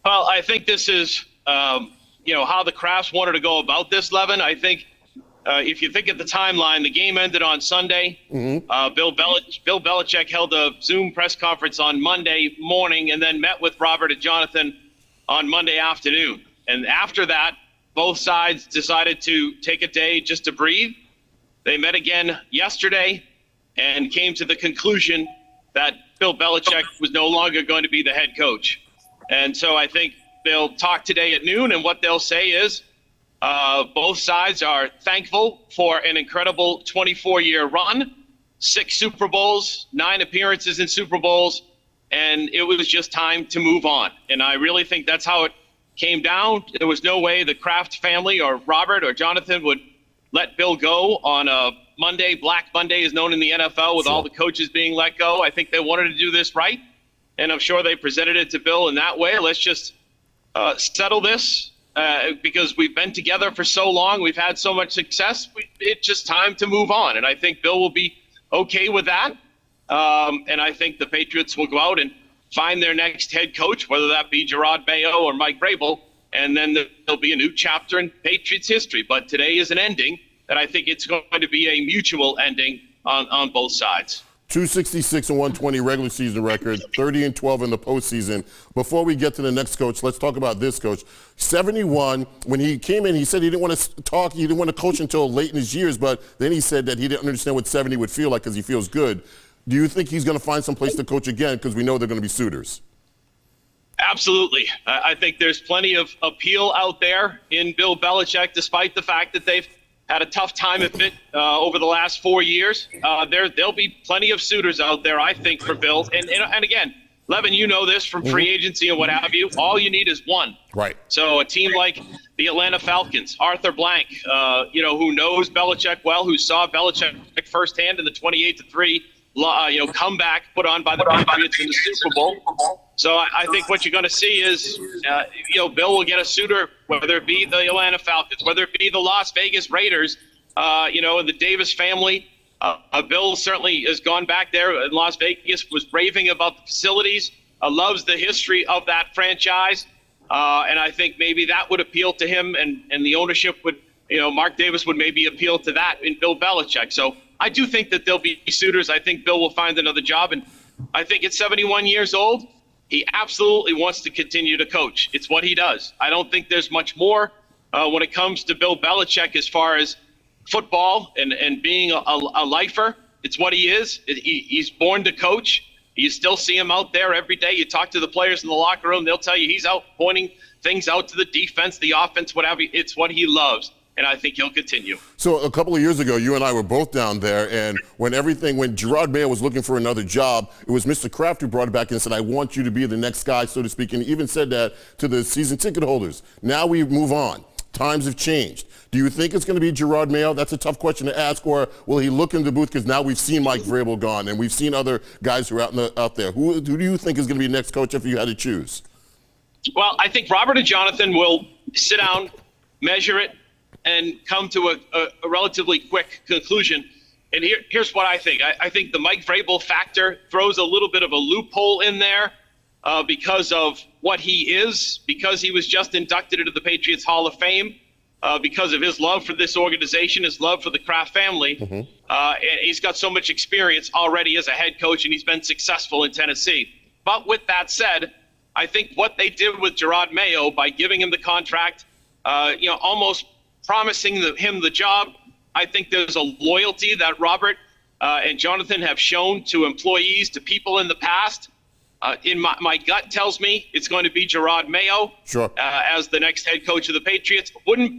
Well, I think this is, how the Crafts wanted to go about this, Levin. I think if you think of the timeline, the game ended on Sunday. Mm-hmm. Bill Belichick held a Zoom press conference on Monday morning and then met with Robert and Jonathan on Monday afternoon. And after that, both sides decided to take a day just to breathe. They met again yesterday and came to the conclusion that Bill Belichick was no longer going to be the head coach. And so I think they'll talk today at noon, and what they'll say is both sides are thankful for an incredible 24-year run, 6 Super Bowls, 9 appearances in Super Bowls, and it was just time to move on. And I really think that's how it came down. There was no way the Kraft family or Robert or Jonathan would let Bill go on a Monday. Black Monday is known in the NFL with all the coaches being let go. I think they wanted to do this right, and I'm sure they presented it to Bill in that way. Let's just settle this because we've been together for so long. We've had so much success. It's just time to move on, and I think Bill will be okay with that. And I think the Patriots will go out and find their next head coach, whether that be Gerard Mayo or Mike Vrabel, and then there'll be a new chapter in Patriots history. But today is an ending that I think it's going to be a mutual ending on both sides. 266 and 120 regular season record, 30 and 12 in the postseason. Before we get to the next coach, let's talk about this coach. 71, when he came in, he said he didn't want to talk, he didn't want to coach until late in his years, but then he said that he didn't understand what 70 would feel like because he feels good. Do you think he's going to find some place to coach again because we know they're going to be suitors? Absolutely. I think there's plenty of appeal out there in Bill Belichick, despite the fact that they've had a tough time of it over the last 4 years. There'll be plenty of suitors out there, I think, for Bill. And again, Levin, you know this from free agency and what have you. All you need is one. Right. So a team like the Atlanta Falcons, Arthur Blank, who knows Belichick well, who saw Belichick firsthand in the 28-3 comeback put on by the Patriots in the Super Bowl. So I think what you're going to see is, Bill will get a suitor, whether it be the Atlanta Falcons, whether it be the Las Vegas Raiders, and the Davis family. Bill certainly has gone back there in Las Vegas, was raving about the facilities, loves the history of that franchise. And I think maybe that would appeal to him, and the ownership would, Mark Davis would maybe appeal to that in Bill Belichick. So I do think that there'll be suitors. I think Bill will find another job. And I think at 71 years old, he absolutely wants to continue to coach. It's what he does. I don't think there's much more when it comes to Bill Belichick as far as football and being a lifer. It's what he is. He's born to coach. You still see him out there every day. You talk to the players in the locker room, they'll tell you he's out pointing things out to the defense, the offense, whatever. It's what he loves. And I think he'll continue. So a couple of years ago, you and I were both down there, and when Gerard Mayo was looking for another job, it was Mr. Kraft who brought it back and said, I want you to be the next guy, so to speak, and he even said that to the season ticket holders. Now we move on. Times have changed. Do you think it's going to be Gerard Mayo? That's a tough question to ask. Or will he look in the booth, because now we've seen Mike Vrabel gone, and we've seen other guys who are out there. Who do you think is going to be the next coach if you had to choose? Well, I think Robert and Jonathan will sit down, measure it, and come to a relatively quick conclusion. And here's what I think. I think the Mike Vrabel factor throws a little bit of a loophole in there because of what he is, because he was just inducted into the Patriots Hall of Fame, because of his love for this organization, his love for the Kraft family. And he's got so much experience already as a head coach, and he's been successful in Tennessee. But with that said, I think what they did with Gerard Mayo by giving him the contract, almost promising him the job, I think there's a loyalty that Robert and Jonathan have shown to employees, to people in the past. In my gut tells me it's going to be Gerard Mayo as the next head coach of the Patriots. Wouldn't